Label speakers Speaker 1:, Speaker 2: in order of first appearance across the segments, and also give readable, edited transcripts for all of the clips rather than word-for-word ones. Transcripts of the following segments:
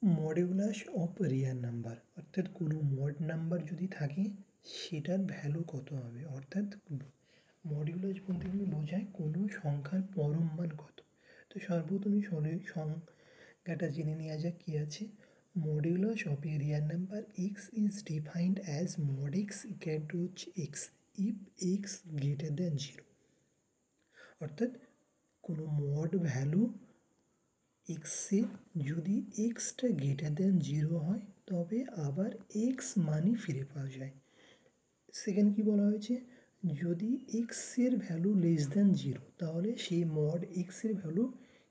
Speaker 1: Modulus of Real number অর্থাৎ কোনো mod number যদি থাকে সেটার ভ্যালু কত হবে। অর্থাৎ মডিউলাস বলতে গেলে বোঝায় কোনো সংখ্যার পরম মান কত। তো সর্বপ্রথমে সংজ্ঞাটা জেনে নেওয়া যাক কী আছে। Modulus of A Real number x is defined as mod x equal to x if x greater than 0। অর্থাৎ কোনো মড ভ্যালু এক্সের যদি এক্সটা গ্রেটার দ্যান 0 হয় তবে আবার এক্স মানই ফিরে পাওয়া যায়। সেকেন্ড কি বলা হয়েছে, যদি এক্সের ভ্যালু লেস দ্যান 0 তাহলে সেই মড এক্সের ভ্যালু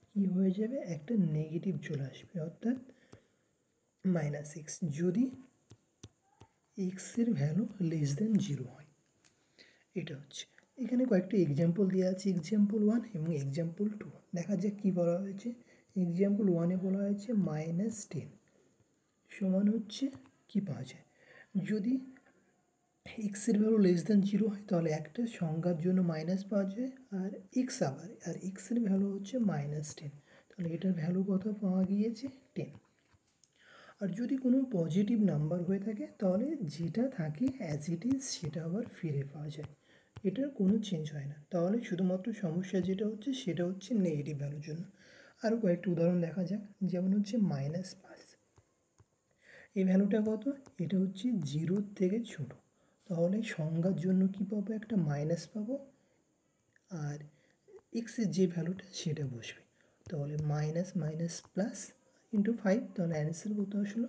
Speaker 1: কী হয়ে যাবে, একটা নেগেটিভ চলে আসবে অর্থাৎ -x যদি এক্সের ভ্যালু লেস দ্যান 0 হয়। এটা হচ্ছে এখানে কয়েকটা এক্সাম্পল দেওয়া আছে, এক্সাম্পল 1 এবং এক্সাম্পল 2। দেখা যাক কী বলা হয়েছে। এক্সাম্পল 1-এ বলা হয়েছে -10 সমান হচ্ছে কী পাওয়া যায়, যদি এক্সের ভ্যালু লেস দ্যান 0 হয় তাহলে একটা সংখ্যার জন্য মাইনাস পাওয়া যায় আর এক্সের ভ্যালু হচ্ছে -10, তাহলে এটার ভ্যালু কত পাওয়া গিয়েছে 10। আর যদি কোনো পজিটিভ নাম্বার হয়ে থাকে তাহলে যেটা থাকে অ্যাজ ইট ইজ সেটা আবার ফিরে পাওয়া যায়, এটার কোনো চেঞ্জ হয় না। তাহলে শুধুমাত্র সমস্যা যেটা হচ্ছে সেটা হচ্ছে নেগেটিভ ভ্যালুর জন্য। আরও কয়েকটি উদাহরণ দেখা যাক, যেমন হচ্ছে -5, এই ভ্যালুটা কত, এটা হচ্ছে 0 থেকে ছোটো, তাহলে সংখ্যার জন্য কী পাবো, একটা মাইনাস পাবো আর এক্সের যে ভ্যালুটা সেটা বসবে, তাহলে -, +, × 5, তাহলে অ্যান্সার কত আসলো